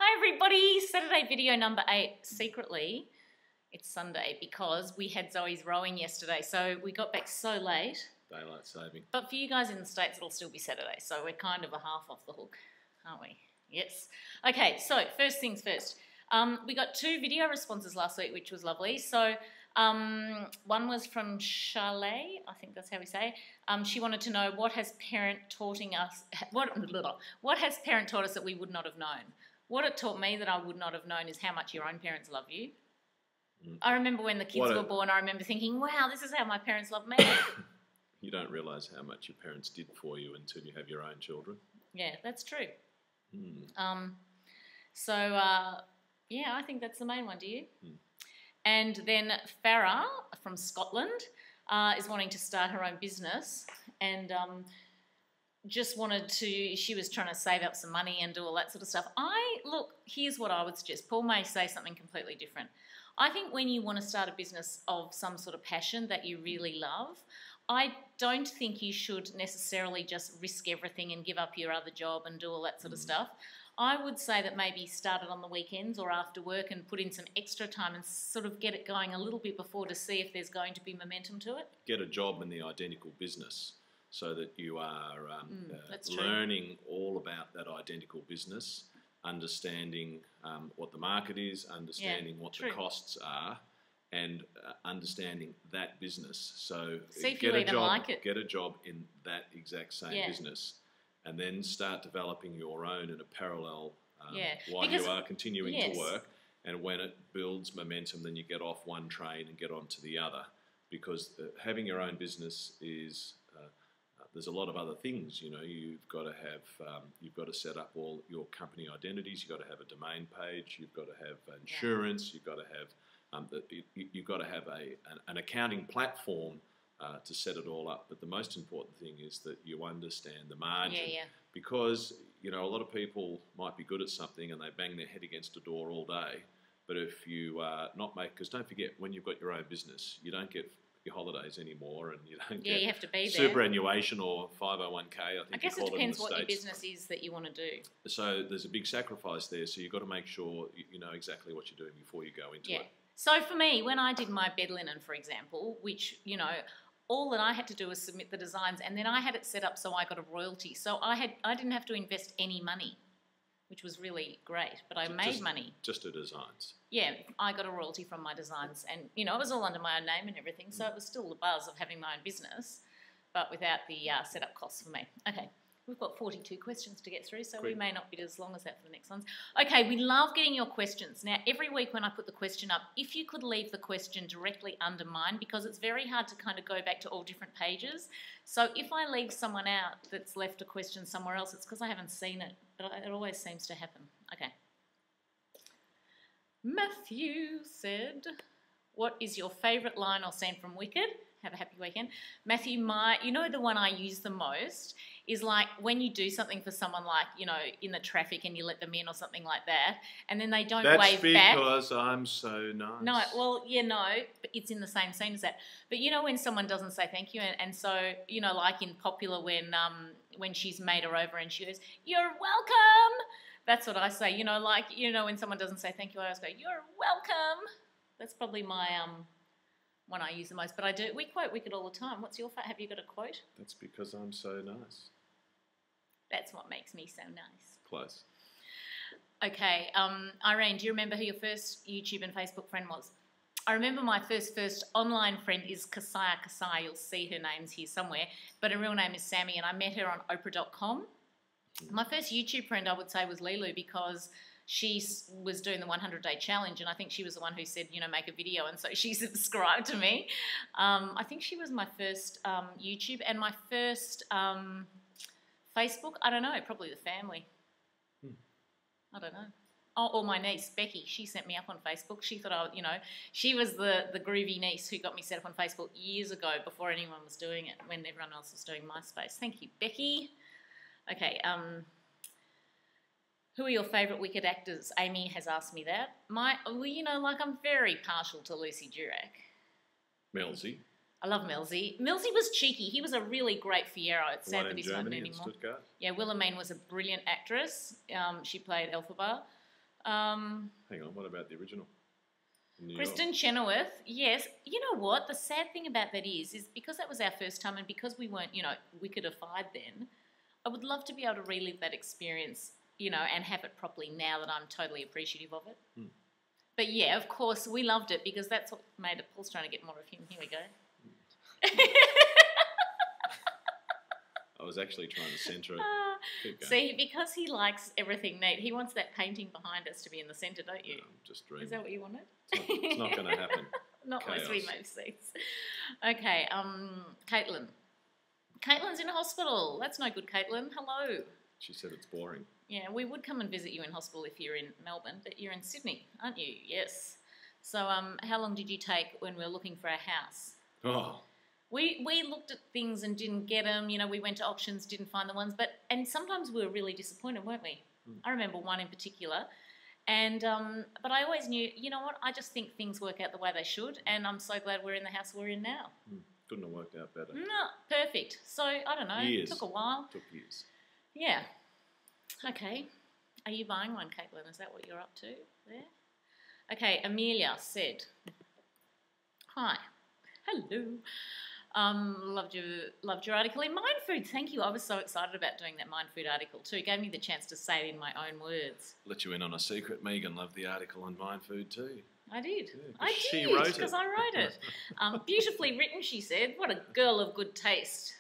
Hi everybody, Saturday video number 8. Secretly, it's Sunday because we had Zoe's rowing yesterday, so we got back so late. Daylight saving. But for you guys in the States, it'll still be Saturday, so we're kind of a half off the hook, aren't we? Yes. Okay, so first things first. We got 2 video responses last week, which was lovely. So one was from Charlotte, I think that's how we say it. She wanted to know what has parent taught us that we would not have known. What it taught me that I would not have known is how much your own parents love you. I remember when the kids were born, I remember thinking, wow, this is how my parents love me. You don't realise how much your parents did for you until you have your own children. Yeah, that's true. Yeah, I think that's the main one, do you? And then Farah from Scotland is wanting to start her own business and just wanted to, she was trying to save up some money and do all that sort of stuff. Look, here's what I would suggest. Paul may say something completely different. I think when you want to start a business of some sort of passion that you really love, I don't think you should necessarily just risk everything and give up your other job and do all that sort of stuff. I would say that maybe start it on the weekends or after work and put in some extra time and sort of get it going a little bit before to see if there's going to be momentum to it. Get a job in the identical business so that you are learning all about that identical business, understanding what the market is, understanding what the costs are, and understanding that business. So see if you even like it. Get a job in that exact same business, and then start developing your own in a parallel while you are continuing to work. And when it builds momentum, then you get off one train and get onto the other. Because having your own business is there's a lot of other things. You know, you've got to set up all your company identities. You've got to have a domain page. You've got to have insurance. You've got to have you've got to have an accounting platform to set it all up. But the most important thing is that you understand the margin. Because, you know, a lot of people might be good at something and they bang their head against a door all day. But if you because don't forget, when you've got your own business, you don't get your holidays anymore, and you don't get you have to be there. Superannuation or 501k. I guess it depends what your business is that you want to do. So there's a big sacrifice there. So you've got to make sure you know exactly what you're doing before you go into it. So for me, when I did my bed linen, for example, which, you know, all that I had to do was submit the designs, and then I had it set up so I got a royalty. So I didn't have to invest any money, which was really great, but I made money. Just the designs? Yeah, I got a royalty from my designs, and, you know, it was all under my own name and everything, so it was still the buzz of having my own business, but without the setup costs for me. Okay, we've got 42 questions to get through, so we may not be as long as that for the next ones. Okay, we love getting your questions. Now, every week when I put the question up, if you could leave the question directly under mine, because it's very hard to kind of go back to all different pages. So if I leave someone out that's left a question somewhere else, it's because I haven't seen it. But it always seems to happen. Okay. Matthew said, what is your favourite line or scene from Wicked? Have a happy weekend. Matthew, you know the one I use the most is like when you do something for someone, like, you know, in the traffic and you let them in or something like that, and then they don't wave back. That's because I'm so nice. No, well, but it's in the same scene as that. But you know when someone doesn't say thank you, and so, you know, like in Popular when she's made her over and she goes, "You're welcome." That's what I say. You know, like, you know, when someone doesn't say thank you, I always go, "You're welcome." That's probably my one I use the most, but we quote Wicked all the time. What's your favourite? Have you got a quote? That's because I'm so nice. That's what makes me so nice. Close. Okay, Irene, do you remember who your first YouTube and Facebook friend was? I remember my first online friend is Kasaya. You'll see her name's here somewhere, but her real name is Sammy, and I met her on Oprah.com. My first YouTube friend, I would say, was Lilu, because she was doing the 100-day challenge, and I think she was the one who said, you know, make a video, and so she subscribed to me. I think she was my first YouTube, and my first Facebook, I don't know, probably the family. I don't know. Oh, or my niece, Becky, she set me up on Facebook. She thought she was the groovy niece who got me set up on Facebook years ago before anyone was doing it, when everyone else was doing MySpace. Thank you, Becky. Okay, who are your favourite Wicked actors? Amy has asked me that. I'm very partial to Lucy Durack. Melzi. I love Melzi. Melzi was cheeky. He was a really great Fiyero. It's sad that he's not anymore. Stuttgart. Yeah, Wilhelmine was a brilliant actress. She played Elphaba. Hang on, what about the original? Kristen Chenoweth, yes. You know what? The sad thing about that is because that was our first time and because we weren't, wickedified then, I would love to be able to relive that experience, and have it properly now that I'm totally appreciative of it. Hmm. But yeah, of course, we loved it because that's what made it. Paul's trying to get more of him. Here we go. I was actually trying to centre it. See, because he likes everything neat, he wants that painting behind us to be in the centre, don't you? I'm just dreaming. Is that what you wanted? It's not going to happen. Not unless we move seats. Okay, Caitlin. Caitlin's in hospital. That's no good, Caitlin. Hello. She said it's boring. Yeah, we would come and visit you in hospital if you're in Melbourne, but you're in Sydney, aren't you? Yes. So how long did you take when we were looking for a house? Oh. We looked at things and didn't get them. We went to auctions, didn't find the ones. And sometimes we were really disappointed, weren't we? Mm. I remember one in particular. And but I always knew, you know what, I just think things work out the way they should. And I'm so glad we're in the house we're in now. Mm. Couldn't have worked out better. No, perfect. So, I don't know. Years. It took a while. Took years. Yeah. Okay. Are you buying one, Caitlin? Is that what you're up to there? Okay, Amelia said, hi. Hello. Loved your article in Mind Food. Thank you. I was so excited about doing that Mind Food article too. It gave me the chance to say it in my own words. Let you in on a secret. Megan loved the article on Mind Food too. I did. Yeah, I she did wrote it because I wrote it. Beautifully written, she said. What a girl of good taste.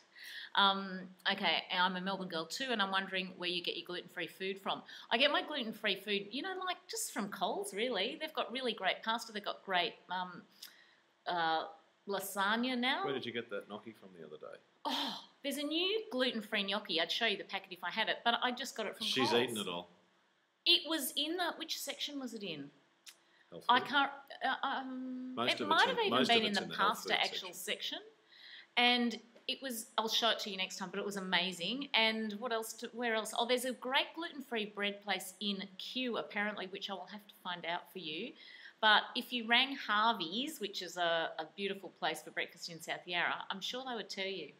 Okay, I'm a Melbourne girl too, and I'm wondering where you get your gluten-free food from. I get my gluten-free food, like just from Coles, really. They've got really great pasta. They've got great lasagna now. Where did you get that gnocchi from the other day? Oh, there's a new gluten-free gnocchi. I'd show you the packet if I had it, but I just got it from Coles. She's eaten it all. It was in which section was it in? Health I food? can't. It might have even been in the pasta actual section. And it was. I'll show it to you next time. But it was amazing. And what else? Where else? Oh, there's a great gluten-free bread place in Kew apparently, which I will have to find out for you. But if you rang Harvey's, which is a beautiful place for breakfast in South Yarra, I'm sure they would tell you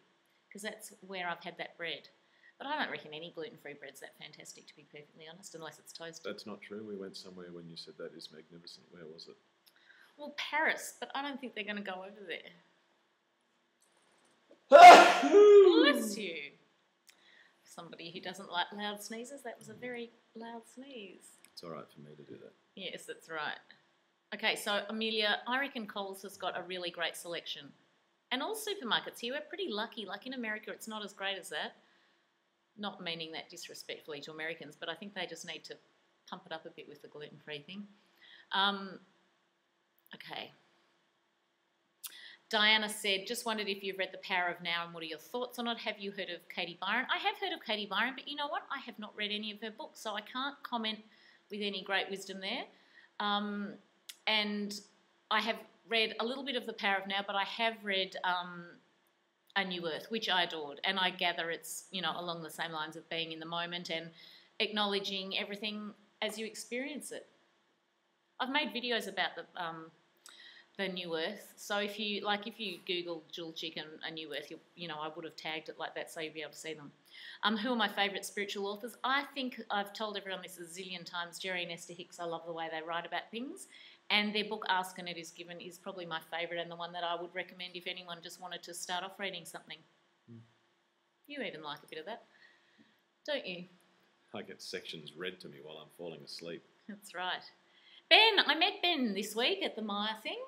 because that's where I've had that bread. But I don't reckon any gluten-free bread's that fantastic, to be perfectly honest, unless it's toasted. That's not true. We went somewhere when you said that is magnificent. Where was it? Well, Paris, but I don't think they're going to go over there. Bless you. Somebody who doesn't like loud sneezes, that was a very loud sneeze. It's all right for me to do that. Yes, that's right. Okay, so Amelia, I reckon Coles has got a really great selection. And all supermarkets here, we're pretty lucky. Like in America, it's not as great as that. Not meaning that disrespectfully to Americans, but I think they just need to pump it up a bit with the gluten-free thing. Okay. Diana said, just wondered if you've read The Power of Now and what are your thoughts on it? Have you heard of Katie Byron? I have heard of Katie Byron, but you know what? I have not read any of her books, so I can't comment with any great wisdom there. And I have read a little bit of The Power of Now, but I have read A New Earth, which I adored. And I gather it's, along the same lines of being in the moment and acknowledging everything as you experience it. I've made videos about the New Earth. So if you Google Jewelchic and A New Earth, I would have tagged it like that so you'll be able to see them. Who are my favourite spiritual authors? I think I've told everyone this a zillion times. Jerry and Esther Hicks, I love the way they write about things. And their book, Ask and It Is Given, is probably my favourite and the one that I would recommend if anyone just wanted to start off reading something. Mm. You even like a bit of that, don't you? I get sections read to me while I'm falling asleep. That's right. Ben, I met Ben this week at the Maya thing.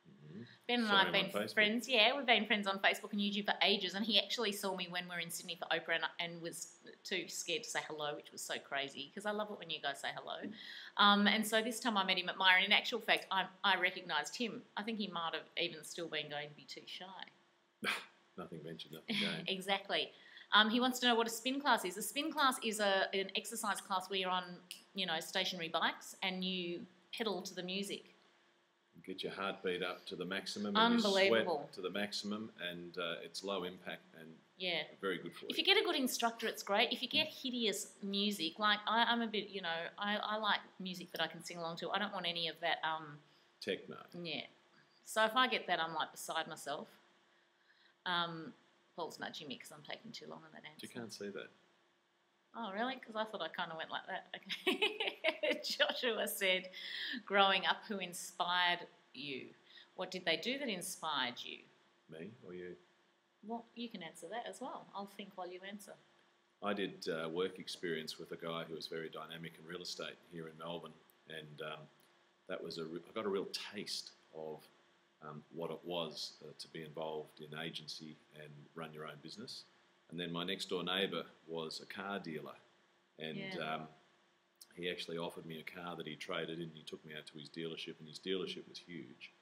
Mm-hmm. Ben and I have been friends. Yeah, we've been friends on Facebook and YouTube for ages, and he actually saw me when we were in Sydney for Oprah and was too scared to say hello, which was so crazy because I love it when you guys say hello. And so this time I met him at Maya, and in actual fact, I recognised him. I think he might have even still been going to be too shy. Nothing ventured, nothing gained. Exactly. He wants to know what a spin class is. A spin class is an exercise class where you're on, stationary bikes and you pedal to the music. Get your heartbeat up to the maximum. Unbelievable. And your sweat to the maximum, and it's low impact and very good for you. If you get a good instructor, it's great. If you get hideous music, like I'm a bit, I like music that I can sing along to. I don't want any of that. Techno. Yeah. So if I get that, I'm like beside myself. Paul's nudging me because I'm taking too long on that answer. You can't see that. Oh, really? Because I thought I kind of went like that. Okay. Joshua said, growing up, who inspired you? What did they do that inspired you? Me or you? Well, you can answer that as well. I'll think while you answer. I did work experience with a guy who was very dynamic in real estate here in Melbourne, and I got a real taste of what it was to be involved in agency and run your own business. And then my next door neighbour was a car dealer, and he actually offered me a car that he traded in. He took me out to his dealership, and his dealership was huge.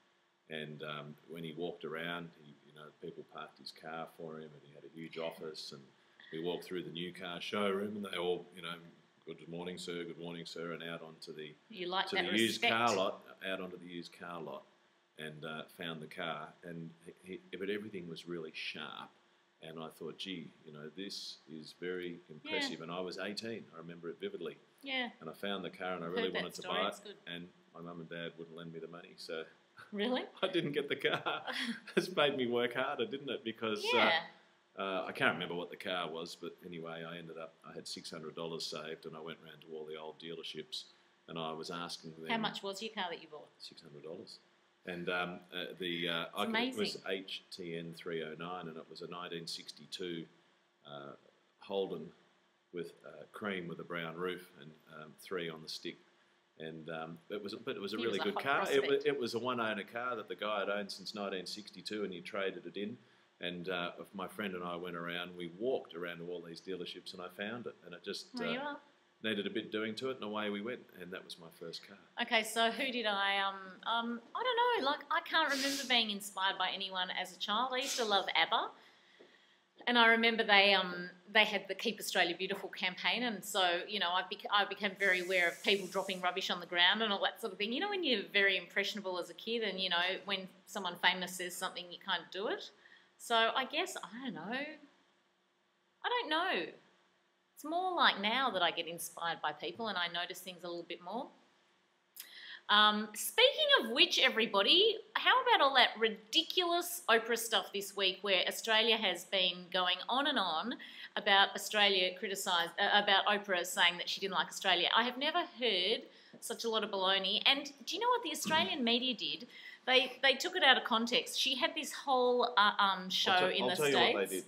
And when he walked around, people parked his car for him, and he had a huge office. And we walked through the new car showroom, and they all, good morning, sir, and out onto the used car lot, and found the car, and but everything was really sharp. And I thought, gee, this is very impressive. Yeah. And I was 18. I remember it vividly. Yeah. And I found the car, and I really wanted to buy it. And my mum and dad wouldn't lend me the money, so really, I didn't get the car. It's made me work harder, didn't it? Because I can't remember what the car was, but anyway, I had $600 saved, and I went round to all the old dealerships, and I was asking them. How much was your car that you bought? $600. And it was HTN 309, and it was a 1962 Holden with cream with a brown roof and 3 on the stick. And it was a really good car. It was a one-owner car that the guy had owned since 1962, and he traded it in. And my friend and I went around. We walked around to all these dealerships, and I found it, and it just needed a bit doing to it, and away we went. And that was my first car. Okay, so who did I don't know. Like, I can't remember being inspired by anyone as a child. I used to love ABBA, and I remember they had the Keep Australia Beautiful campaign, and so I became very aware of people dropping rubbish on the ground and all that sort of thing. When you're very impressionable as a kid, and when someone famous says something, you can't do it. So I guess, I don't know. It's more like now that I get inspired by people and I notice things a little bit more. Speaking of which, everybody, how about all that ridiculous Oprah stuff this week where Australia has been going on and on about about Oprah saying that she didn't like Australia. I have never heard such a lot of baloney. And do you know what the Australian media did? They took it out of context. She had this whole show in the States. I'll tell you what they did.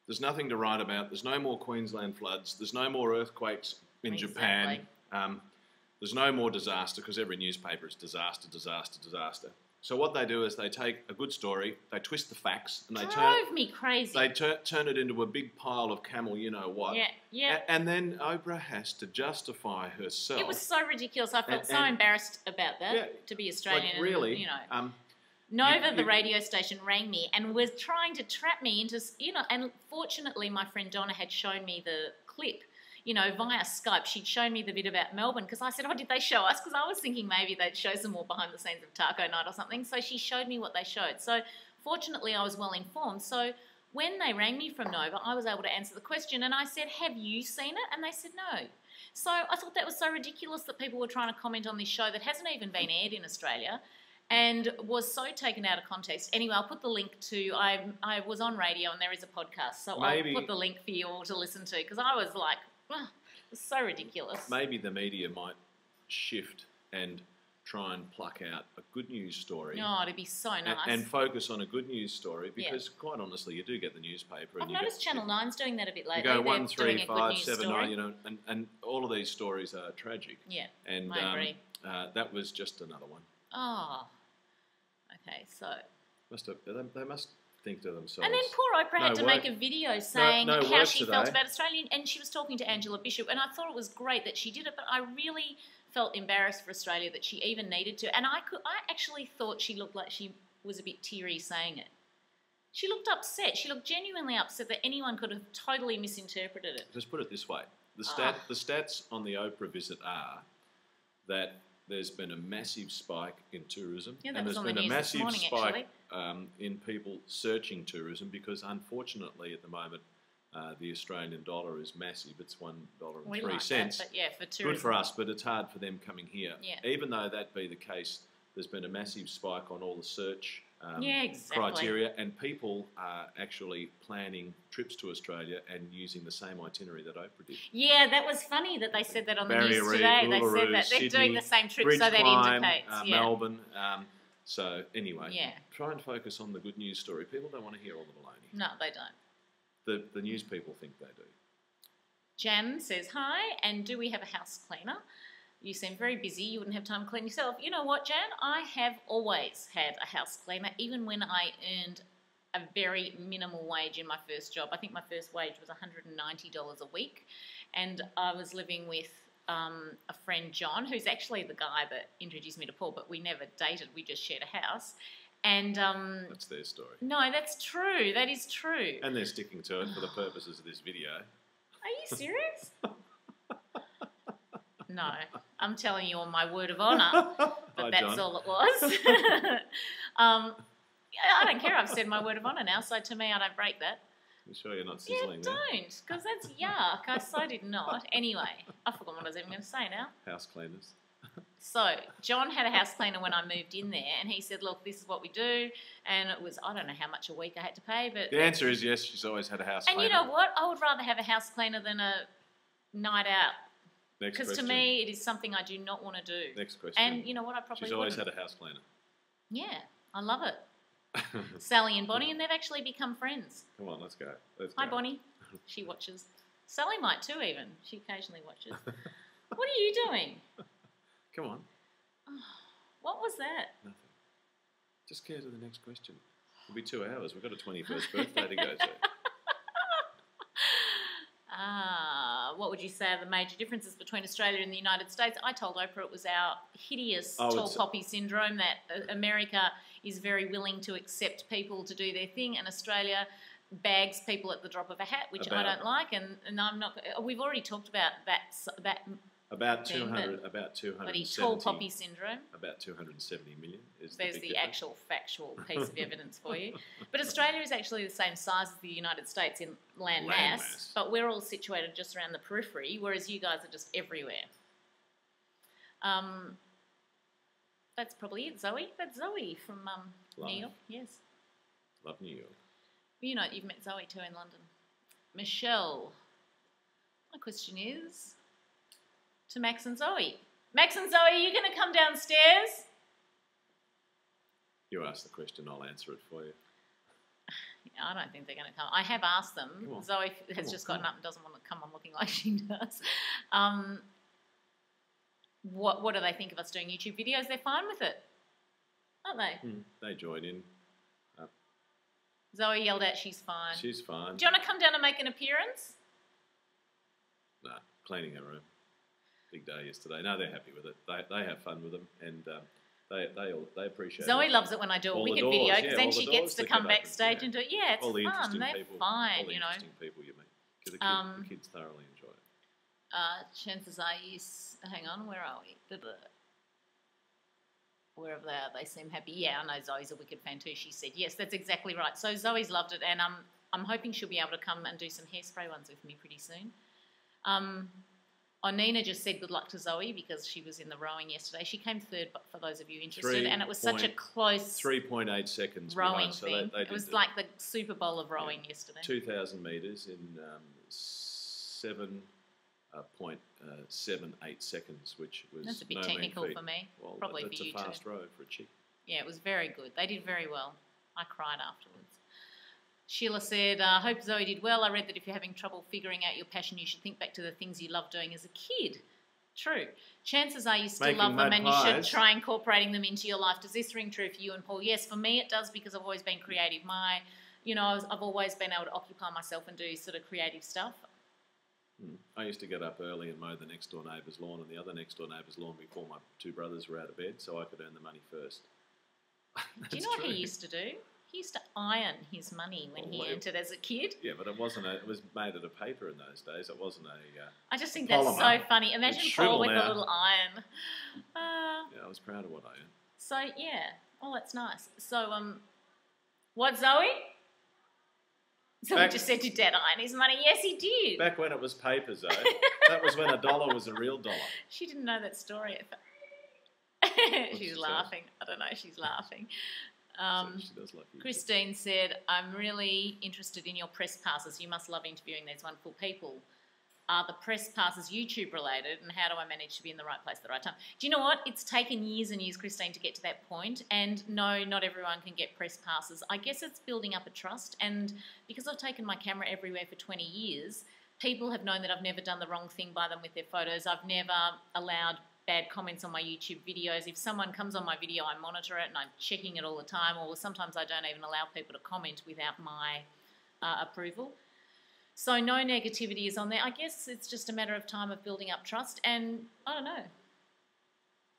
There's nothing to write about. There's no more Queensland floods. There's no more earthquakes in Japan. There's no more disaster, because every newspaper is disaster, disaster, disaster. So what they do is they take a good story, they twist the facts, and they turn me crazy. They turn it into a big pile of camel, you know what? Yeah. And then Oprah has to justify herself. It was so ridiculous. I felt so embarrassed about that, to be Australian. Like, really, Nova, the radio station, rang me and was trying to trap me into, and fortunately my friend Donna had shown me the clip, via Skype. She'd shown me the bit about Melbourne, because I said, did they show us? Because I was thinking maybe they'd show some more behind the scenes of Taco Night or something. So she showed me what they showed. So fortunately I was well informed. So when they rang me from Nova, I was able to answer the question, and I said, have you seen it? And they said no. So I thought that was so ridiculous that people were trying to comment on this show that hasn't even been aired in Australia, and was so taken out of context. Anyway, I'll put the link to, I was on radio and there is a podcast, so I'll put the link for you all to listen to, because I was like, it was so ridiculous. Maybe the media might shift and try and pluck out a good news story. Oh, it'd be so nice. And focus on a good news story, because quite honestly, you do get the newspaper. I've noticed Channel 9's doing that a bit lately. You go 1, 3, 5, 7, 9, and all of these stories are tragic. Yeah, and I agree. That was just another one. Oh. Okay, so they must think to themselves. And then poor Oprah had to make a video saying how she felt about Australia, and she was talking to Angela Bishop, and I thought it was great that she did it, but I really felt embarrassed for Australia that she even needed to. And I actually thought she looked like she was a bit teary saying it. She looked upset. She looked genuinely upset that anyone could have totally misinterpreted it. Just put it this way: the stats on the Oprah visit are that there's been a massive spike in tourism, and there's been a massive spike in people searching tourism, because unfortunately at the moment the Australian dollar is massive. It's $1.03. But yeah, for tourism. Good for us, but it's hard for them coming here. Yeah. Even though that be the case, there's been a massive spike on all the search criteria, and people are actually planning trips to Australia and using the same itinerary that Oprah did. Yeah, that was funny that they said that on the news today. They said that they're doing the same trip, so that indicates. Melbourne. So anyway, try and focus on the good news story. People don't want to hear all the baloney. No, they don't. The news people think they do. Jan says, hi, and do we have a house cleaner? You seem very busy. You wouldn't have time to clean yourself. You know what, Jan? I have always had a house cleaner, even when I earned a very minimal wage in my first job. I think my first wage was $190 a week, and I was living with a friend, John, who's actually the guy that introduced me to Paul, but we never dated. We just shared a house. And that's their story. No, that's true. That is true. And they're sticking to it for the purposes of this video. Are you serious? No, I'm telling you on my word of honour, but that's all it was. I don't care. I've said my word of honour now, so to me, I don't break that. You sure you're not sizzling there? Don't, because that's yuck. I so did not. Anyway, I forgot what I was even going to say now. House cleaners. So, John had a house cleaner when I moved in there, and he said, look, this is what we do, and it was, I don't know how much a week I had to pay, but... The answer is yes, she's always had a house cleaner. And you know what? I would rather have a house cleaner than a night out. Because to me, it is something I do not want to do. Next question. And you know what? I probably She's always had a house cleaner. Yeah, I love it. Sally and Bonnie, and they've actually become friends. Come on, let's go. Hi, Bonnie. She watches. Sally might too, even. She occasionally watches. What are you doing? Come on. Oh, what was that? Nothing. Just go to the next question. It'll be 2 hours. We've got a 21st birthday to go to. What would you say are the major differences between Australia and the United States? I told Oprah it was our hideous tall poppy syndrome, that America is very willing to accept people to do their thing, and Australia bags people at the drop of a hat, which I don't like, and I'm not. We've already talked about that. About 270. Bloody tall poppy syndrome. About 270 million is There's the actual factual piece of evidence for you. But Australia is actually the same size as the United States in land mass, but we're all situated just around the periphery, whereas you guys are just everywhere. That's probably it, Zoe. That's Zoe from New York. Yes. Love New York. You know, you've met Zoe too in London. Michelle. My question is... to Max and Zoe. Max and Zoe, are you going to come downstairs? You ask the question, I'll answer it for you. I don't think they're going to come. I have asked them. Zoe has just gotten up and doesn't want to come on looking like she does. What do they think of us doing YouTube videos? They're fine with it, aren't they? They join in. Zoe yelled out, she's fine. She's fine. Do you want to come down and make an appearance? No, cleaning her room. Big day yesterday. No, they're happy with it. They have fun with them, and they appreciate it. Zoe loves it when I do a Wicked video, because then she gets to come backstage and do it. Yeah, it's all the fun. They're people, fine, all the you know. interesting people you meet. Because the kids thoroughly enjoy it. Chances are hang on, where are we? Wherever they are, they seem happy. Yeah, I know Zoe's a Wicked fan too. She said, yes, that's exactly right. So Zoe's loved it, and I'm hoping she'll be able to come and do some hairspray ones with me pretty soon. Nina just said good luck to Zoe because she was in the rowing yesterday. She came third, but for those of you interested, and it was such a close 3.8 seconds rowing behind. thing. So it was like the Super Bowl of rowing yesterday. 2,000 metres in 7.78 seconds, which was that's a bit technical for me. Well, probably that's for you a fast too. row for a chick. Yeah, it was very good. They did very well. I cried afterwards. Sheila said, hope Zoe did well. I read that if you're having trouble figuring out your passion, you should think back to the things you loved doing as a kid. True. Chances are you still love them and you should try incorporating them into your life. Does this ring true for you and Paul? Yes, for me it does because I've always been creative. I've always been able to occupy myself and do sort of creative stuff. I used to get up early and mow the next door neighbour's lawn and the other next door neighbour's lawn before my two brothers were out of bed so I could earn the money first. Do you know what he used to do? He used to iron his money when he entered as a kid. Yeah, but it wasn't. It was made out of paper in those days. It wasn't a. I just think that's so funny. Imagine Paul with a little iron. Yeah, I was proud of what I earned. So yeah, that's nice. So what, Zoe? Zoe just said to Dad iron his money. Yes, he did. Back when it was paper, Zoe. That was when $1 was a real dollar. She didn't know that story. She's laughing. I don't know. She's laughing. So she does like YouTube. Christine said, I'm really interested in your press passes. You must love interviewing these wonderful people. Are the press passes YouTube related, and how do I manage to be in the right place at the right time? Do you know what? It's taken years and years, Christine, to get to that point. And no, not everyone can get press passes. I guess it's building up a trust. And because I've taken my camera everywhere for 20 years, people have known that I've never done the wrong thing by them with their photos. I've never allowed bad comments on my YouTube videos. If someone comes on my video, I monitor it and I'm checking it all the time. Or sometimes I don't even allow people to comment without my approval. So no negativity is on there. I guess it's just a matter of time of building up trust, and I don't know.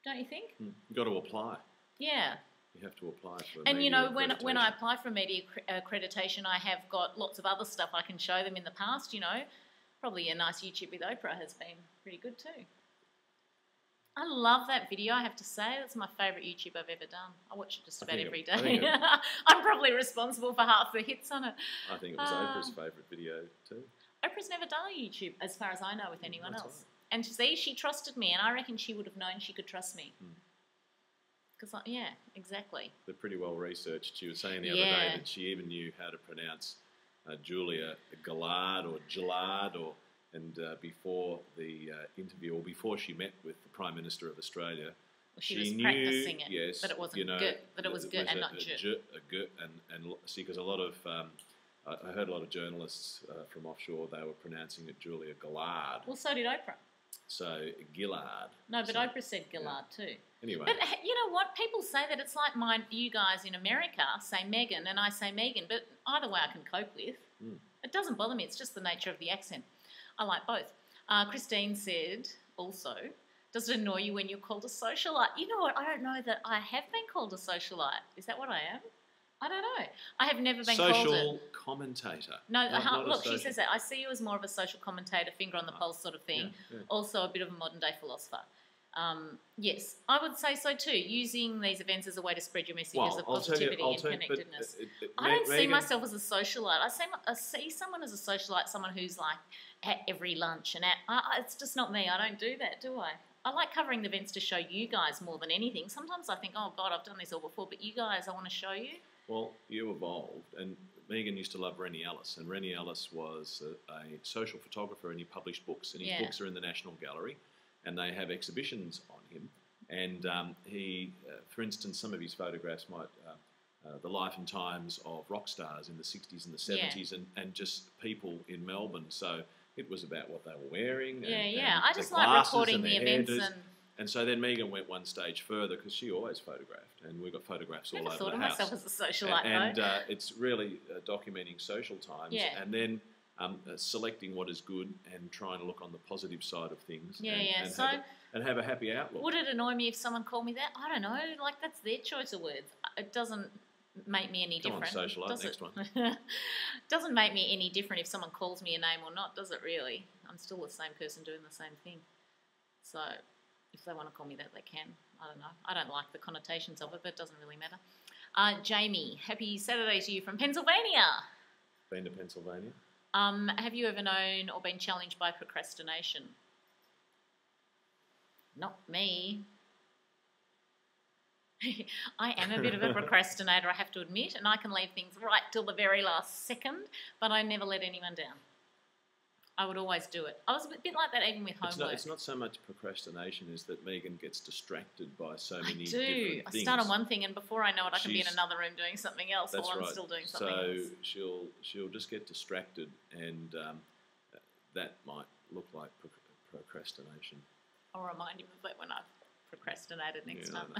Don't you think? You've got to apply. Yeah. You have to apply for and, you know, when I apply for media accreditation, I have got lots of other stuff I can show them in the past, you know. Probably a nice YouTube with Oprah has been pretty good too. I love that video, I have to say. That's my favourite YouTube I've ever done. I watch it just about every day. I'm probably responsible for half the hits on it. I think it was Oprah's favourite video too. Oprah's never done a YouTube, as far as I know, with anyone else. Right. And see, she trusted me, and I reckon she would have known she could trust me. Because, yeah, exactly. They're pretty well researched. She was saying the other day that she even knew how to pronounce Julia Gillard or Gillard or... And before the interview, or before she met with the Prime Minister of Australia, she was practicing it, yes, but it wasn't you know, good. But it was good and not good. And see, because a lot of I heard a lot of journalists from offshore, they were pronouncing it Julia Gillard. Well, so did Oprah. So Gillard. No, but Oprah said Gillard too. Anyway, but you know what? People say that it's like you guys in America say Megan and I say Megan, but either way I can cope with. It doesn't bother me. It's just the nature of the accent. I like both. Christine said also, does it annoy you when you're called a socialite? You know what? I don't know that I have been called a socialite. Is that what I am? I don't know. I have never been called it. Social commentator. No, look, she says that. I see you as more of a social commentator, finger on the pulse sort of thing. Yeah. Also a bit of a modern-day philosopher. Yes, I would say so too, using these events as a way to spread your messages of positivity and connectedness. I don't see myself as a socialite. I see someone as a socialite, someone who's like at every lunch, and it's just not me. I don't do that, do I? I like covering the events to show you guys more than anything. Sometimes I think, oh God, I've done this all before, but you guys, I want to show you. Well, you evolved, and Megan used to love Rennie Ellis, and Rennie Ellis was a social photographer, and he published books, and his books are in the National Gallery, and they have exhibitions on him. And he, for instance, some of his photographs might, the life and times of rock stars in the 60s and the 70s, and just people in Melbourne. So it was about what they were wearing. And I just like recording the events. And so then Megan went one stage further because she always photographed, and we've got photographs all over the house. I never thought of myself as a socialite, and it's really documenting social times, and then selecting what is good and trying to look on the positive side of things. And have a happy outlook. Would it annoy me if someone called me that? I don't know. Like, that's their choice of words. It doesn't make me any different. Come on, socialite, next one. Doesn't make me any different if someone calls me a name or not, does it really? I'm still the same person doing the same thing. So if they want to call me that, they can. I don't know. I don't like the connotations of it, but it doesn't really matter. Jamie, happy Saturday to you from Pennsylvania. Been to Pennsylvania? Have you ever known or been challenged by procrastination? Not me. I am a bit of a procrastinator, I have to admit, and I can leave things right till the very last second, but I never let anyone down. I would always do it. I was a bit like that even with homework. It's not so much procrastination as that Megan gets distracted by so many different things. I start on one thing, and before I know it, I can be in another room doing something else while I'm still doing something else. So she'll just get distracted, and that might look like procrastination. I'll remind him of it when I've procrastinated next time.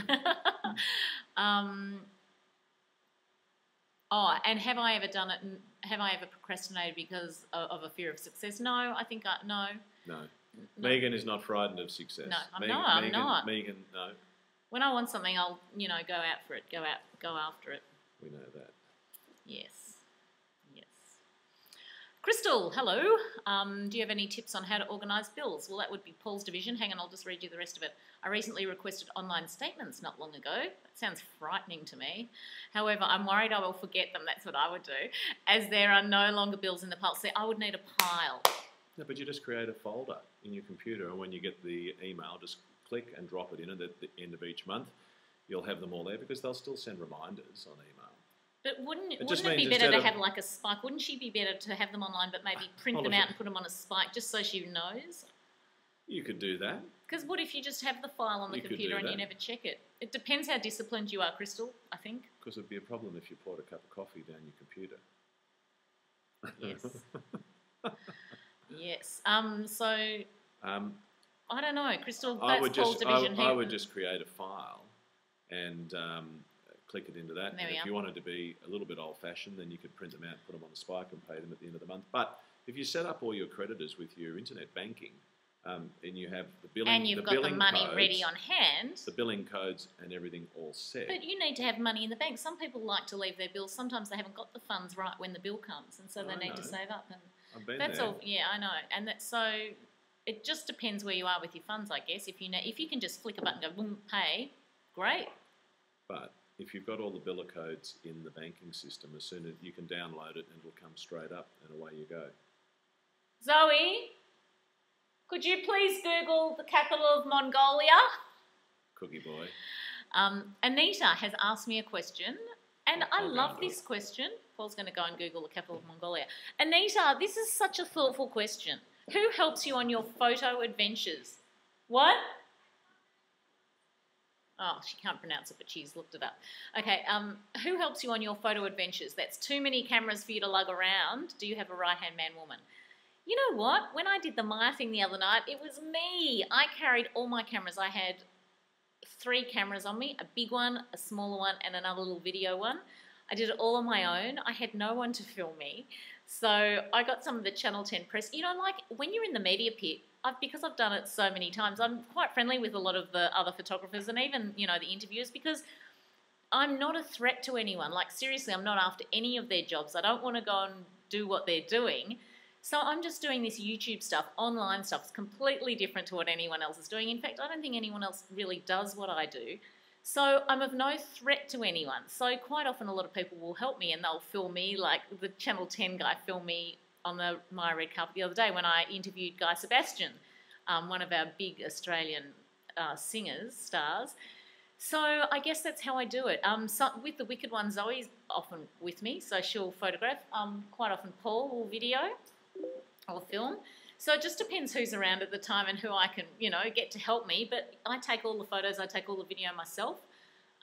And have I ever done it? Have I ever procrastinated because of a fear of success? No, I think no. No. Megan is not frightened of success. No, I'm not. Megan, no. When I want something, I'll go out for it. Go after it. We know that. Yes. Crystal, hello. Do you have any tips on how to organise bills? Well, that would be Paul's division. Hang on, I'll just read you the rest of it. I recently requested online statements not long ago. That sounds frightening to me. However, I'm worried I will forget them. That's what I would do, as there are no longer bills in the pile. See, I would need a pile. No, but you just create a folder in your computer, and when you get the email, just click and drop it in at the end of each month. you'll have them all there because they'll still send reminders on email. But wouldn't it be better to have like a spike? Wouldn't she be better to have them online but maybe print them out and put them on a spike just so she knows? You could do that. Because what if you just have the file on the computer and you never check it? It depends how disciplined you are, Crystal, I think. Because it'd be a problem if you poured a cup of coffee down your computer. Yes. Yes. I don't know, Crystal, that's Paul's division. I would just create a file and click it into that. And if you wanted to be a little bit old-fashioned, then you could print them out, put them on a spike and pay them at the end of the month. But if you set up all your creditors with your internet banking and you have the billing and you've got the money codes, ready on hand. The billing codes and everything all set. But you need to have money in the bank. Some people like to leave their bills. Sometimes they haven't got the funds right when the bill comes, and so they need to save up. And I've been that's there. all. Yeah, I know. And that's so. It just depends where you are with your funds, I guess. If you can just flick a button and go boom, pay, great. But if you've got all the biller codes in the banking system, as soon as you can download it and it'll come straight up and away you go. Zoe, could you please Google the capital of Mongolia? Cookie boy. Anita has asked me a question, and I love this question. Paul's going to go and Google the capital of Mongolia. Anita, this is such a thoughtful question. Who helps you on your photo adventures? What? Oh, she can't pronounce it, but she's looked it up. Okay, who helps you on your photo adventures? That's too many cameras for you to lug around. Do you have a right-hand man woman? You know what? When I did the Maya thing the other night, it was me. I carried all my cameras. I had 3 cameras on me, a big one, a smaller one, and another little video one. I did it all on my own. I had no one to film me. So I got some of the Channel 10 press. You know, like when you're in the media pit, because I've done it so many times, I'm quite friendly with a lot of the other photographers and even, you know, the interviewers, because I'm not a threat to anyone. Like, seriously, I'm not after any of their jobs. I don't want to go and do what they're doing. So I'm just doing this YouTube stuff, online stuff. It's completely different to what anyone else is doing. In fact, I don't think anyone else really does what I do. So I'm of no threat to anyone. So quite often a lot of people will help me and they'll film me, like the Channel 10 guy filmed me on the My Red Carpet the other day when I interviewed Guy Sebastian, one of our big Australian singers, stars. So I guess that's how I do it. So with the Wicked one, Zoe's often with me, so she'll photograph. Quite often Paul will video or film. So it just depends who's around at the time and who I can, you know, get to help me. But I take all the photos, I take all the video myself,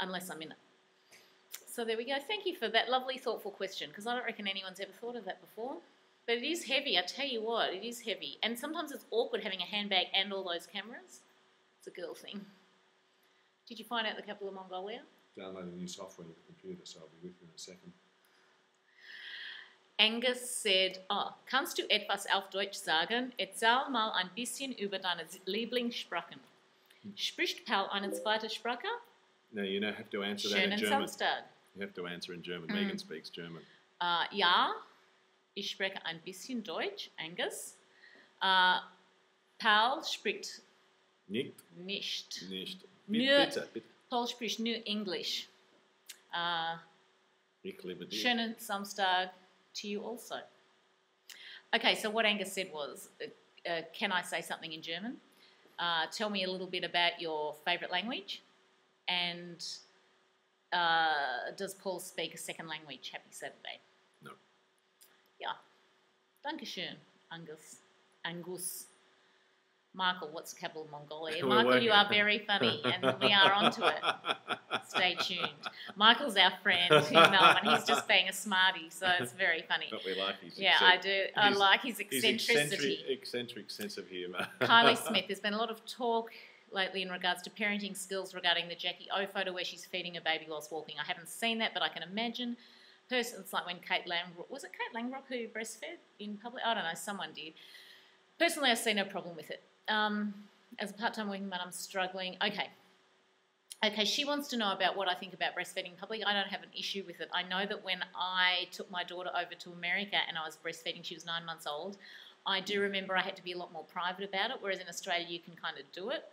unless I'm in it. So there we go. Thank you for that lovely, thoughtful question, because I don't reckon anyone's ever thought of that before. But it is heavy, I tell you what, it is heavy. And sometimes it's awkward having a handbag and all those cameras. It's a girl thing. Did you find out the capital of Mongolia? Downloading new software to the computer, so I'll be with you in a second. Angus said, kannst du etwas auf Deutsch sagen? Erzähl mal ein bisschen über deine Lieblingssprachen. Spricht Paul eine zweite Sprache? No, you have to answer that in German. Schönen Samstag. You have to answer in German. Megan speaks German. Ja, ich spreche ein bisschen Deutsch, Angus. Paul spricht nicht. Bitte. Paul spricht nur Englisch. Ich liebe dich. Schönen Samstag to you also. Okay, so what Angus said was, can I say something in German? Tell me a little bit about your favourite language. And does Paul speak a second language? Happy Saturday. No. Yeah. Dankeschön, Angus. Michael, what's the capital of Mongolia? Michael, you are very funny, and we are onto it. Stay tuned. Michael's our friend in Melbourne. He's just being a smarty, so it's very funny. But we like his I do. I like his eccentricity. Eccentric sense of humour. Kylie Smith, there's been a lot of talk lately in regards to parenting skills regarding the Jackie O photo where she's feeding her baby whilst walking. I haven't seen that, but I can imagine. It's like when Kate Langrock, was it Kate Langrock who breastfed in public? I don't know, someone did. Personally, I see no problem with it. As a part-time working mum, I'm struggling. Okay, she wants to know about what I think about breastfeeding in public. I don't have an issue with it. I know that when I took my daughter over to America and I was breastfeeding, she was 9 months old, I do remember I had to be a lot more private about it, whereas in Australia you can kind of do it,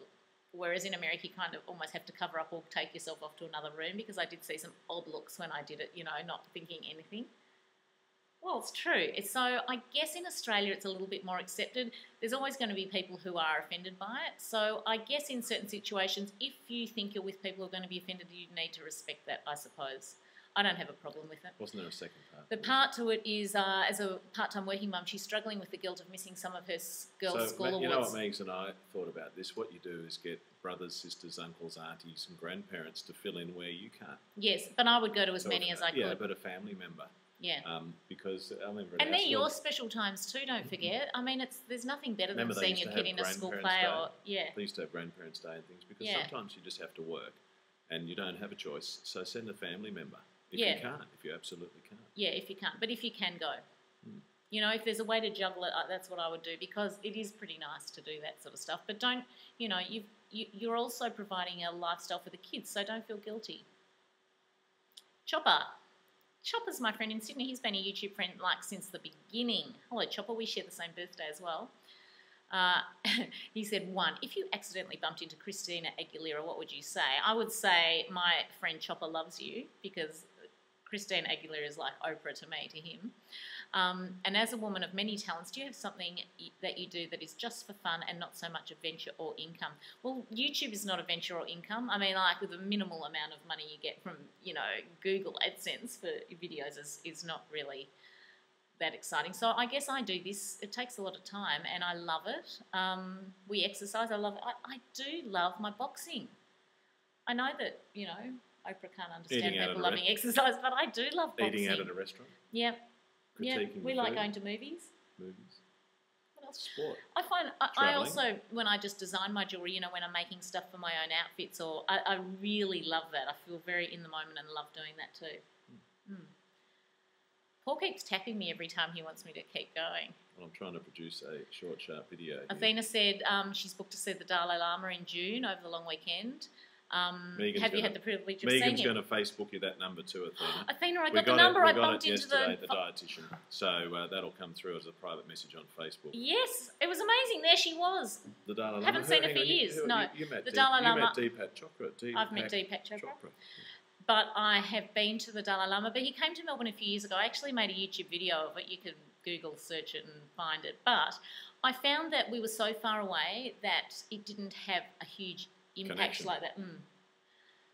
whereas in America you kind of almost have to cover up or take yourself off to another room, because I did see some odd looks when I did it, you know, not thinking anything. Well, it's true. So I guess in Australia it's a little bit more accepted. There's always going to be people who are offended by it. So I guess in certain situations, if you think you're with people who are going to be offended, you need to respect that, I suppose. I don't have a problem with it. Wasn't there a second part? The part to it is, as a part-time working mum, she's struggling with the guilt of missing some of her girls' school awards. You know what Megs and I thought about this? What you do is get brothers, sisters, uncles, aunties and grandparents to fill in where you can't. Yes, but I would go to as many as I could. Yeah, but a family member. Yeah. Because I remember and they're your special times too, don't forget. I mean, there's nothing better than seeing your kid in a school play. They used to have grandparents' day and things because sometimes you just have to work and you don't have a choice. So send a family member. If you can't, if you absolutely can't. Yeah, if you can't. But if you can, go. You know, if there's a way to juggle it, that's what I would do because it is pretty nice to do that sort of stuff. But don't, you know, you're also providing a lifestyle for the kids, so don't feel guilty. Chopper. Chopper's my friend in Sydney. He's been a YouTube friend like since the beginning. Hello, Chopper. We share the same birthday as well. He said, 1, if you accidentally bumped into Christina Aguilera, what would you say? I would say my friend Chopper loves you because Christina Aguilera is like Oprah to me, to him. And as a woman of many talents, do you have something that you do that is just for fun and not so much a venture or income? Well, YouTube is not a venture or income. I mean, like with a minimal amount of money you get from, you know, Google AdSense for videos is not really that exciting. So I guess I do this. It takes a lot of time and I love it. We exercise. I love it. I do love my boxing. I know that, you know, Oprah can't understand people loving exercise, but I do love boxing. Eating out at a restaurant? Yeah. Yeah, we like going to movies. What else? Sport. I find I also, when I just design my jewellery, you know, when I'm making stuff for my own outfits, or I really love that. I feel very in the moment and love doing that too. Paul keeps tapping me every time he wants me to keep going. Well, I'm trying to produce a short, sharp video. Athena said she's booked to see the Dalai Lama in June over the long weekend. Have you had the privilege of seeing him? Megan's going to Facebook you that number too, Athena. Athena, I got the number. I bumped into the dietitian. So that'll come through as a private message on Facebook. Yes, it was amazing. There she was. The Dalai Lama. Haven't seen her for years. No, you met the Dalai Lama. You met Deepak Chopra. I've met Deepak Chopra. But I have been to the Dalai Lama. But he came to Melbourne a few years ago. I actually made a YouTube video of it. You can Google search it and find it. But I found that we were so far away that it didn't have a huge impact like that.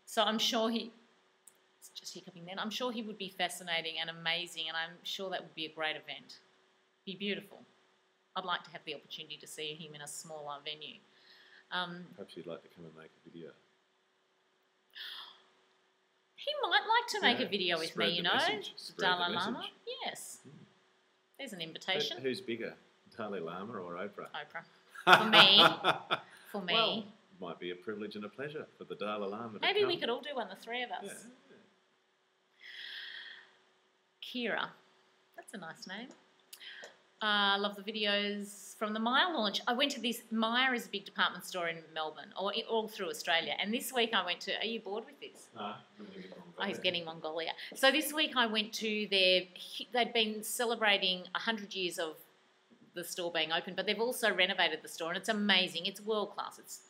So I'm sure it's just hiccuping then, I'm sure he would be fascinating and amazing, and I'm sure that would be a great event. Be beautiful. I'd like to have the opportunity to see him in a smaller venue. Perhaps you'd like to come and make a video. He might like to make a video with me, you know. Dalai Lama. Yes. There's an invitation. Who's bigger, Dalai Lama or Oprah? Oprah. For me. For me. Well, might be a privilege and a pleasure for the Dalai Lama to Maybe we could all do one, the three of us. Yeah. Kira. That's a nice name. I love the videos from the Myer launch. I went to this. Myer is a big department store in Melbourne, or all through Australia. And this week I went to. Are you bored with this? No. Oh, he's getting Mongolia. So this week I went to they'd been celebrating 100 years of the store being open, but they've also renovated the store, and it's amazing. It's world class. It's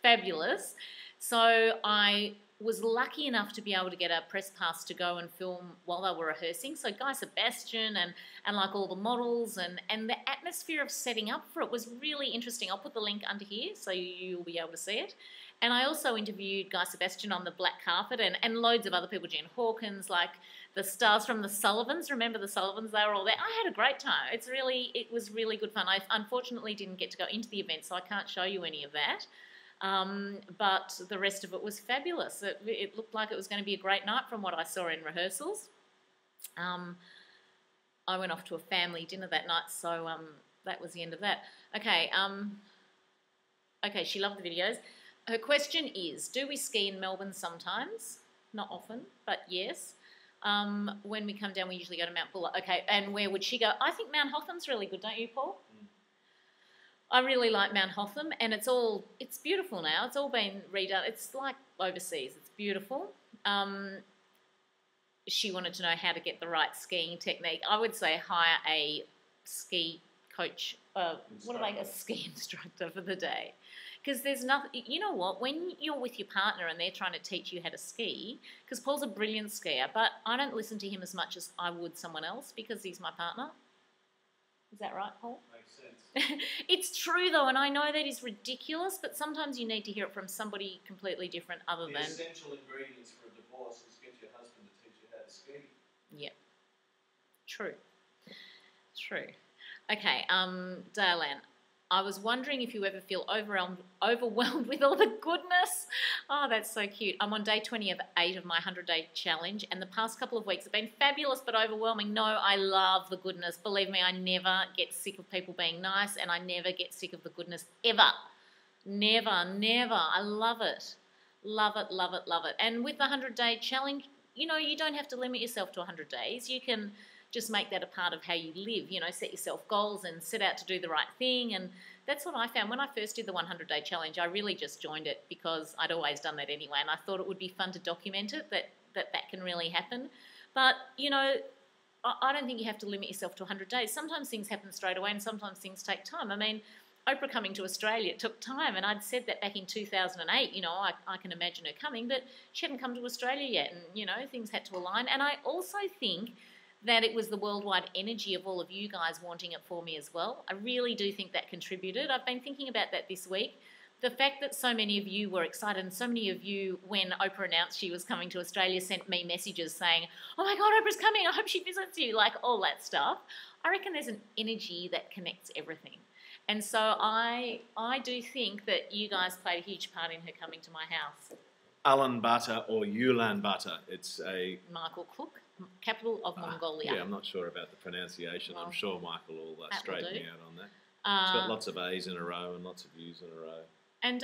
fabulous. So I was lucky enough to be able to get a press pass to go and film while they were rehearsing. So Guy Sebastian and like all the models and the atmosphere of setting up for it was really interesting. I'll put the link under here so you'll be able to see it. And I also interviewed Guy Sebastian on the black carpet and loads of other people, Jen Hawkins, like the stars from the Sullivans. Remember the Sullivans? They were all there. I had a great time. It was really good fun. I unfortunately didn't get to go into the event, so I can't show you any of that. But the rest of it was fabulous. It looked like it was going to be a great night from what I saw in rehearsals. I went off to a family dinner that night, so that was the end of that. Okay, she loved the videos. Her question is, do we ski in Melbourne sometimes? Not often, but yes. When we come down, we usually go to Mount Buller. Okay, and where would she go? I think Mount Hotham's really good, don't you, Paul? I really like Mount Hotham, and it's beautiful now. It's all been redone. It's like overseas. It's beautiful. She wanted to know how to get the right skiing technique. I would say hire a ski coach, a ski instructor for the day. Because there's nothing, you know what, when you're with your partner and they're trying to teach you how to ski, because Paul's a brilliant skier, but I don't listen to him as much as I would someone else because he's my partner. Is that right, Paul? Makes sense. It's true, though, and I know that is ridiculous, but sometimes you need to hear it from somebody completely different other than... The essential ingredients for a divorce is get your husband to teach you how to ski. Yep. True. True. Okay, Dale Ann, I was wondering if you ever feel overwhelmed with all the goodness. Oh, that's so cute. I'm on day 20 of 8 of my 100-day challenge, and the past couple of weeks have been fabulous but overwhelming. No, I love the goodness. Believe me, I never get sick of people being nice, and I never get sick of the goodness, ever. Never, never. I love it. Love it, love it, love it. And with the 100-day challenge, you know, you don't have to limit yourself to 100 days. You can just make that a part of how you live, you know, set yourself goals and set out to do the right thing. And that's what I found. When I first did the 100-day challenge, I really just joined it because I'd always done that anyway, and I thought it would be fun to document it, that can really happen. But, you know, I don't think you have to limit yourself to 100 days. Sometimes things happen straight away and sometimes things take time. I mean, Oprah coming to Australia, it took time, and I'd said that back in 2008, you know, I can imagine her coming, but she hadn't come to Australia yet, and, you know, things had to align. And I also think that it was the worldwide energy of all of you guys wanting it for me as well. I really do think that contributed. I've been thinking about that this week. The fact that so many of you were excited, and so many of you, when Oprah announced she was coming to Australia, sent me messages saying, oh my God, Oprah's coming, I hope she visits you, like all that stuff. I reckon there's an energy that connects everything. And so I do think that you guys played a huge part in her coming to my house. Ulaanbaatar or Ulaanbaatar. It's a... Michael Cook, capital of Mongolia. Yeah, I'm not sure about the pronunciation. Well, I'm sure Michael will straighten me out on that. It's got lots of A's in a row and lots of U's in a row. And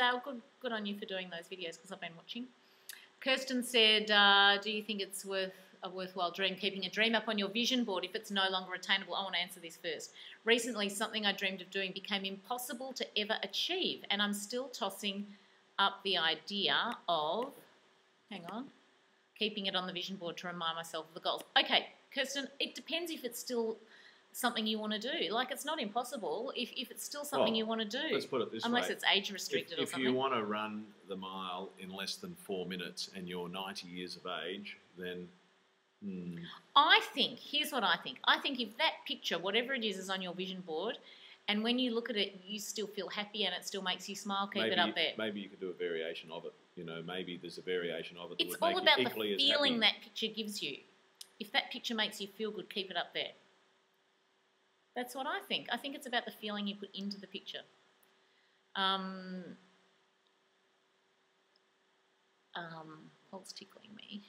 good on you for doing those videos because I've been watching. Kirsten said, do you think it's a worthwhile dream, keeping a dream up on your vision board if it's no longer attainable? I want to answer this first. Recently, something I dreamed of doing became impossible to ever achieve, and I'm still tossing up the idea of, keeping it on the vision board to remind myself of the goals. Okay, Kirsten, it depends if it's still something you want to do. Like, it's not impossible if it's still something you want to do. Let's put it this way. Unless it's age restricted or something. If you want to run the mile in less than 4 minutes and you're 90 years of age, then... I think, here's what I think. I think if that picture, whatever it is on your vision board, and when you look at it, you still feel happy and it still makes you smile, keep it up there. Maybe you could do a variation of it. You know, maybe there's a variation of it that it's would make you equally as happy. It's all about the feeling that picture gives you. If that picture makes you feel good, keep it up there. That's what I think. I think it's about the feeling you put into the picture. Paul's tickling me.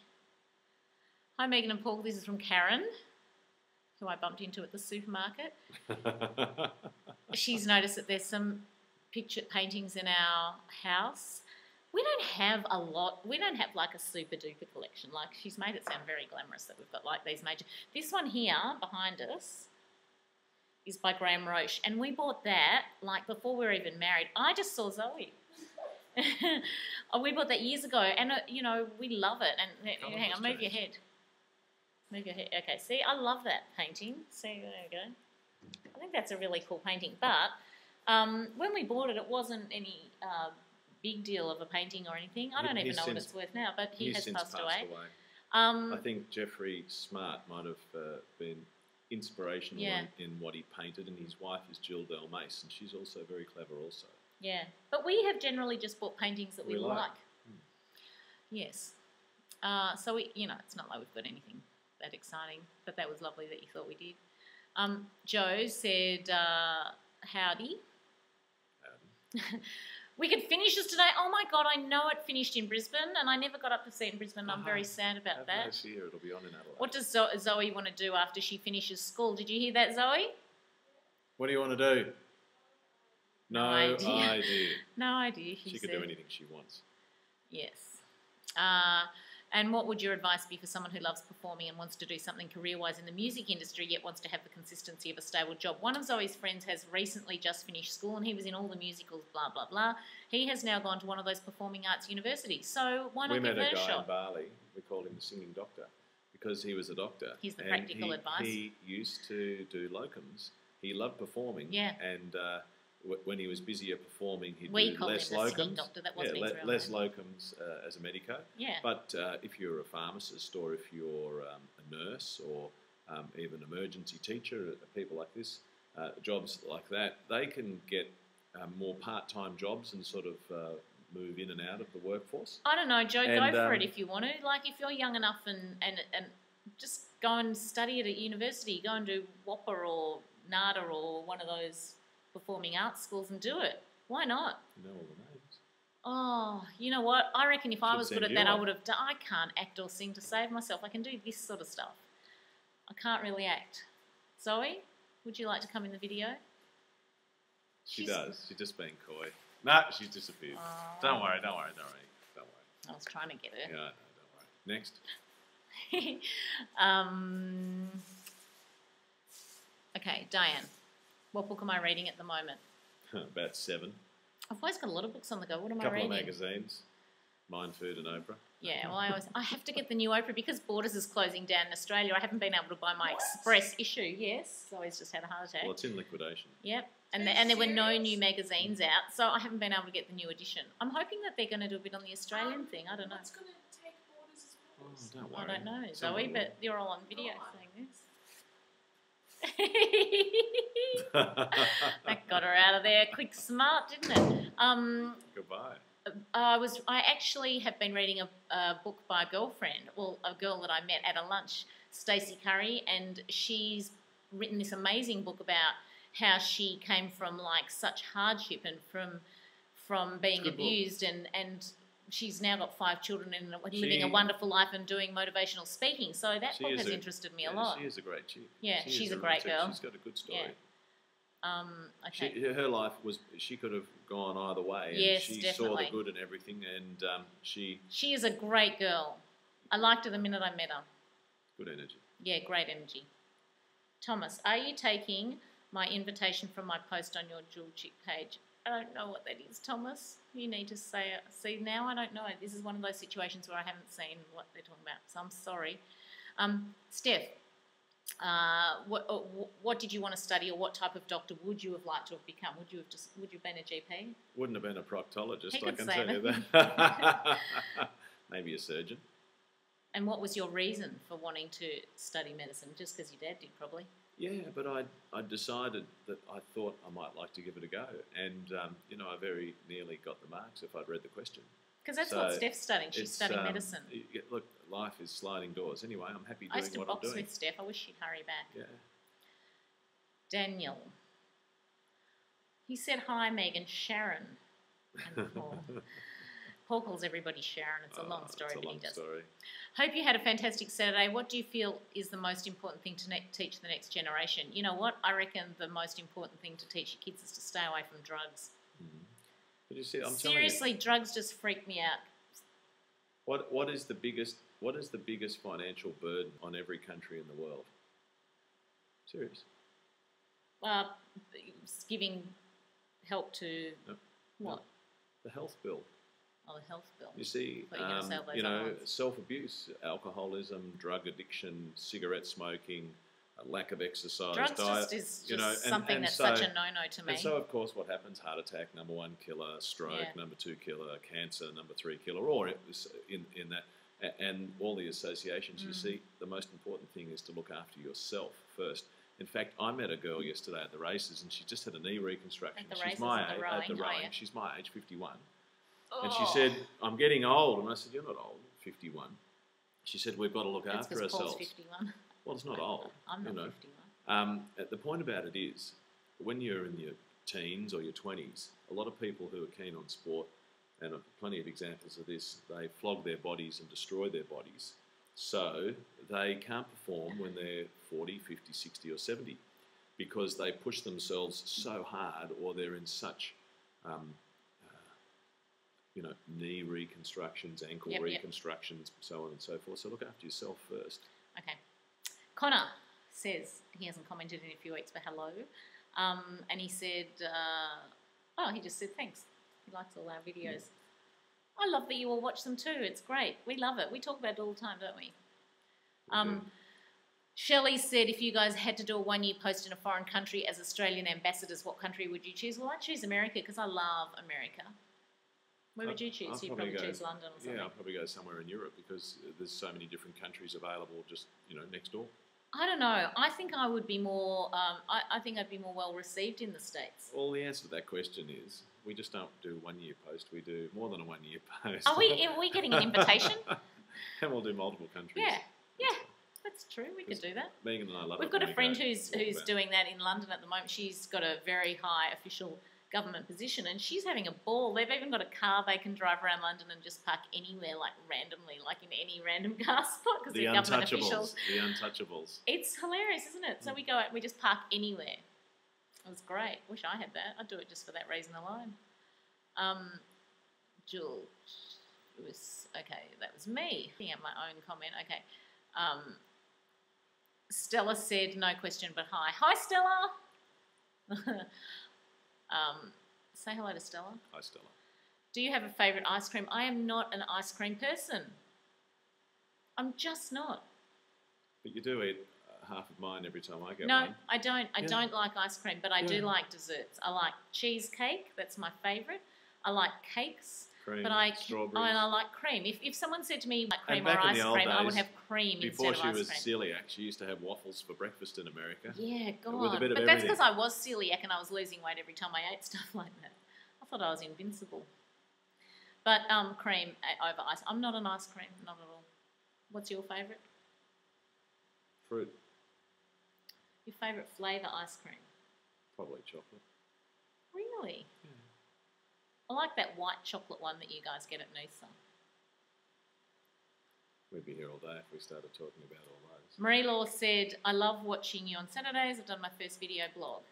Hi, Megan and Paul. This is from Karen, who I bumped into at the supermarket. She's noticed that there's some paintings in our house. We don't have a lot. We don't have like a super duper collection. Like, she's made it sound very glamorous that we've got like these major. This one here behind us is by Graham Roche, and we bought that like before we were even married. I just saw Zoe. We bought that years ago, and you know, we love it. And hang on, move your head. Move your head. Okay, see, I love that painting. See, there we go. I think that's a really cool painting. But when we bought it, it wasn't any big deal of a painting or anything. I don't even know what it's worth now, but he has passed away. I think Jeffrey Smart might have been inspirational in what he painted, and his wife is Jill Del Mace, and she's also very clever also. Yeah, but we have generally just bought paintings that we like. Yes. So, you know, it's not like we've got anything that exciting, but that was lovely that you thought we did. Joe said, howdy. We could finish this today. Oh my God, I know it finished in Brisbane, and I never got up to see it in Brisbane. I'm very sad about that. Next year it'll be on in Adelaide. What does Zoe want to do after she finishes school? Did you hear that, Zoe? What do you want to do? No idea. No idea. She could do anything she wants. Yes. And what would your advice be for someone who loves performing and wants to do something career-wise in the music industry yet wants to have the consistency of a stable job? One of Zoe's friends has recently just finished school and he was in all the musicals, blah, blah, blah. He has now gone to one of those performing arts universities. So why not give that a shot? We met a guy in Bali. We called him the singing doctor because he was a doctor. He's the practical advice. He used to do locums. He loved performing. Yeah. And when he was busier performing, he'd we do less called him the locums. doctor. That wasn't his real less name. locums as a medico. Yeah. But if you're a pharmacist or if you're a nurse or even emergency teacher, people like this, jobs like that, they can get more part-time jobs and sort of move in and out of the workforce. I don't know, Joe, go for it if you want to. Like, if you're young enough and just go and study it at university, go and do WAPA or NADA or one of those performing arts schools and do it. Why not? You know all the names. Oh, you know what? I reckon if I was good at that, I would have done. I can't act or sing to save myself. I can do this sort of stuff. I can't really act. Zoe, would you like to come in the video? She does. She's just being coy. Nah, she's disappeared. Don't worry. I was trying to get her. Yeah, no, don't worry. Next. Okay, Diane. What book am I reading at the moment? About 7. I've always got a lot of books on the go. What am I reading? reading? A couple of magazines. Mind, Food and Oprah. Yeah, well, I have to get the new Oprah because Borders is closing down in Australia. I haven't been able to buy my express issue. Yes, Zoe's just had a heart attack. Well, it's in liquidation. Yep, and there were no new magazines out, so I haven't been able to get the new edition. I'm hoping that they're going to do a bit on the Australian thing. I don't know. What's going to take Borders as well? Oh, don't worry. I don't know, Zoe, but you're all on video saying this. That got her out of there quick, smart, didn't it? Goodbye. I actually have been reading a book by a girlfriend, well, a girl that I met at a lunch, Stacey Curry, and she's written this amazing book about how she came from like such hardship and from being abused, and she's now got 5 children and living a wonderful life and doing motivational speaking. So that book has interested me a lot. She is a great chick. Yeah, she's a great girl. She's got a good story. Yeah. Okay. Her life was, she could have gone either way. And yes, she definitely. saw the good in everything, and she is a great girl. I liked her the minute I met her. Good energy. Yeah, great energy. Thomas, are you taking my invitation from my post on your Jewelchic page? I don't know what that is, Thomas. You need to say it. See, now I don't know. This is one of those situations where I haven't seen what they're talking about, so I'm sorry. Steph, what did you want to study, or what type of doctor would you have liked to have become? Would you have been a GP? Wouldn't have been a proctologist, He I could can say tell you that. that. Maybe a surgeon. And what was your reason for wanting to study medicine? Just because your dad did, probably? Yeah, but I decided that I thought I might like to give it a go. And, I very nearly got the marks if I'd read the question. Because that's what Steph's studying. She's studying medicine. Look, life is sliding doors. Anyway, I'm happy doing what I'm doing. I used to box with Steph. I wish she'd hurry back. Yeah. Daniel. He said, hi, Megan. Sharon. And Paul. Paul calls everybody Sharon. It's a long story, but he does. Hope you had a fantastic Saturday. What do you feel is the most important thing to teach the next generation? You know what? I reckon the most important thing to teach your kids is to stay away from drugs. Mm-hmm. But you see, I'm seriously, drugs just freak me out. What is the biggest financial burden on every country in the world? Serious. Giving help to what? No. The health bill. Oh, the health bill. You see, self-abuse, alcoholism, drug addiction, cigarette smoking, a lack of exercise, drugs diet. Is something that's such a no-no to me. And so, of course, what happens? Heart attack, number 1 killer. Stroke, number 2 killer. Cancer, number 3 killer. Or in that, and all the associations. You see, the most important thing is to look after yourself first. In fact, I met a girl yesterday at the races, and she just had a knee reconstruction. She's my age. At the rowing. She's my age, 51. And she said, I'm getting old. And I said, you're not old, 51. She said, we've got to look after ourselves. Paul's 51. Well, it's not old. I'm not 51. The point about it is, when you're in your teens or your 20s, a lot of people who are keen on sport, and plenty of examples of this, they flog their bodies and destroy their bodies. So they can't perform when they're 40, 50, 60 or 70 because they push themselves so hard, or they're in such... knee reconstructions, ankle reconstructions, so on and so forth. So look after yourself first. Okay. Connor says, he hasn't commented in a few weeks, but hello. And he said, he just said thanks. He likes all our videos. I love that you all watch them too. It's great. We love it. We talk about it all the time, don't we? Shelley said, if you guys had to do a 1-year post in a foreign country as Australian ambassadors, what country would you choose? Well, I'd choose America because I love America. Where would you choose? You'd probably choose London or something. Yeah, I'd probably go somewhere in Europe because there's so many different countries available just, next door. I don't know. I think I would be more, I think I'd be more well received in the States. Well, the answer to that question is we just don't do 1-year post. We do more than a 1-year post. Are we getting an invitation? And we'll do multiple countries. Yeah. That's true. We could do that. Megan and I love it. We've got a friend who's doing that in London at the moment. She's got a very high official government position, and she's having a ball. They've even got a car they can drive around London and just park anywhere, like randomly, like in any random car spot, because they're government officials. The untouchables. It's hilarious, isn't it? So we go out and we just park anywhere. It was great. Wish I had that. I'd do it just for that reason alone. Jewel, it was okay. That was me. Looking at my own comment. Okay. Stella said, no question, but hi. Hi, Stella. Say hello to Stella. Hi, Stella. Do you have a favourite ice cream? I am not an ice cream person. I'm just not. But you do eat half of mine every time I get one. No, I don't. I don't like ice cream, but I do like desserts. I like cheesecake. That's my favourite. I like cakes. Cream, but strawberries. And I like cream. If someone said to me like cream or ice cream, I would have cream instead of ice cream. Before she was celiac, she used to have waffles for breakfast in America. Yeah, God. With a bit of but that's because I was celiac and I was losing weight every time I ate stuff like that. I thought I was invincible. But cream over ice. I'm not an ice cream, not at all. What's your favourite? Fruit. Your favourite flavour ice cream? Probably chocolate. Really? Yeah. I like that white chocolate one that you guys get at Noosa. We'd be here all day if we started talking about all those. Marie Law said, I love watching you on Saturdays. I've done my first video blog.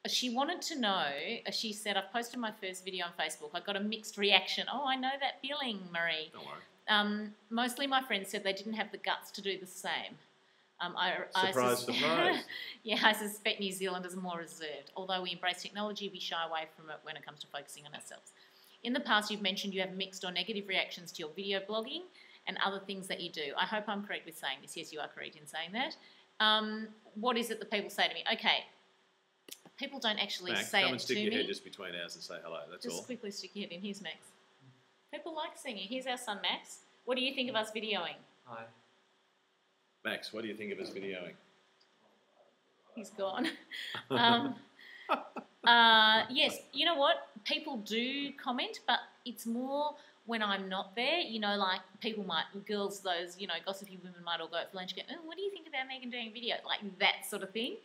She wanted to know, she said, I've posted my first video on Facebook. I got a mixed reaction. Oh, I know that feeling, Marie. Don't worry. Mostly my friends said they didn't have the guts to do the same. Surprise. Yeah, I suspect New Zealanders are more reserved. Although we embrace technology, we shy away from it when it comes to focusing on ourselves. In the past, you've mentioned you have mixed or negative reactions to your video blogging and other things that you do. I hope I'm correct with saying this. Yes, you are correct in saying that. What is it that people say to me? Okay, people don't actually say it to me. Come and stick your head just between ours and say hello, that's all. Just quickly stick your head in. Here's Max. People like seeing you. Here's our son, Max. What do you think of us videoing? Hi. Max, what do you think of us videoing? He's gone. Yes, you know what? People do comment, but it's more when I'm not there. Like people might, girls, those, gossipy women might all go out for lunch and go, oh, what do you think about Megan doing a video? Like that sort of thing.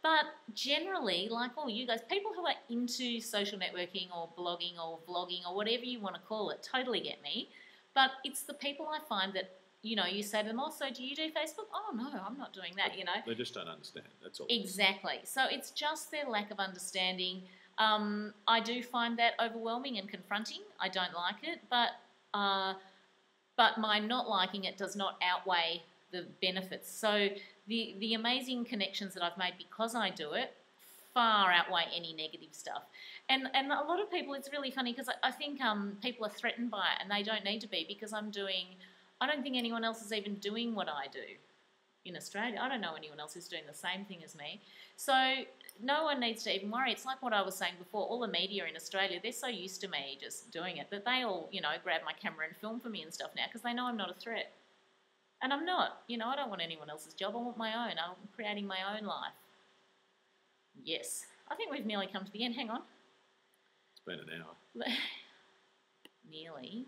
But generally, like all you guys, people who are into social networking or blogging or vlogging or whatever you want to call it, totally get me. But it's the people I find that, you say to them, oh, so do you do Facebook? Oh, no, I'm not doing that, They just don't understand, that's all. Exactly. So it's just their lack of understanding. I do find that overwhelming and confronting. I don't like it, but my not liking it does not outweigh the benefits. So the amazing connections that I've made because I do it far outweigh any negative stuff. And a lot of people, it's really funny because I think people are threatened by it and they don't need to be because I don't think anyone else is even doing what I do in Australia. I don't know anyone else who's doing the same thing as me. So no one needs to even worry. It's like what I was saying before, all the media in Australia, they're so used to me just doing it that they all, grab my camera and film for me and stuff now because they know I'm not a threat. And I'm not. I don't want anyone else's job. I want my own. I'm creating my own life. Yes. I think we've nearly come to the end. Hang on. It's been an hour. Nearly.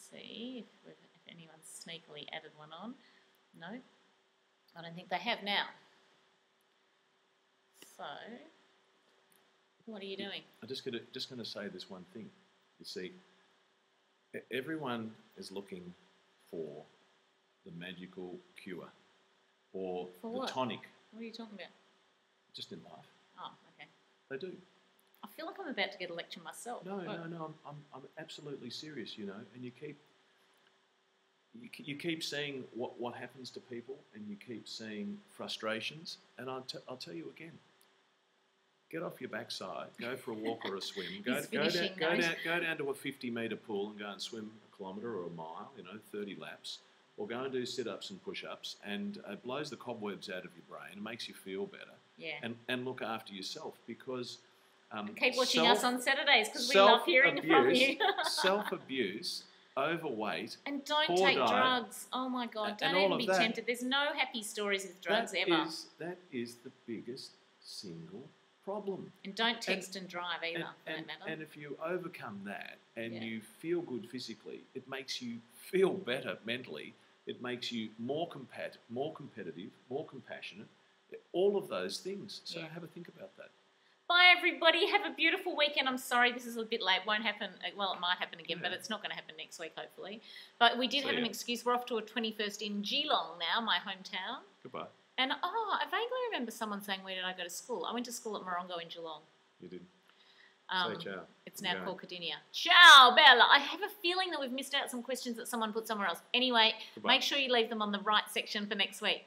See if anyone's sneakily added one on. No, I don't think they have now. So, what are you doing? I'm just going to say this one thing. You see, everyone is looking for the magical cure or for the what? Tonic. What are you talking about? Just in life. Oh, okay. They do. I feel like I'm about to get a lecture myself. No. I'm absolutely serious, and you keep seeing what happens to people, and you keep seeing frustrations. And I'll tell you again. Get off your backside. Go for a walk or a swim. Go down to a 50-metre pool and go and swim a kilometre or a mile. 30 laps. or go and do sit-ups and push-ups, and it blows the cobwebs out of your brain and makes you feel better. Yeah. And look after yourself, because keep watching us on Saturdays because we love hearing from you. Self-abuse, overweight, and don't take drugs. Oh my God, don't even be tempted. There's no happy stories with drugs ever. That is the biggest single problem. And don't text and drive either, for that matter. And if you overcome that and you feel good physically, it makes you feel better mentally. It makes you more competitive, more compassionate, all of those things. So have a think about that. Bye, everybody. Have a beautiful weekend. I'm sorry this is a bit late. Won't happen. Well, it might happen again, but it's not going to happen next week, hopefully. But we did have an excuse. We're off to a 21st in Geelong now, my hometown. Goodbye. And, I vaguely remember someone saying, where did I go to school? I went to school at Morongo in Geelong. You did. Say ciao. It's now called Cardinia. Ciao, Bella. I have a feeling that we've missed out some questions that someone put somewhere else. Anyway, make sure you leave them on the right section for next week.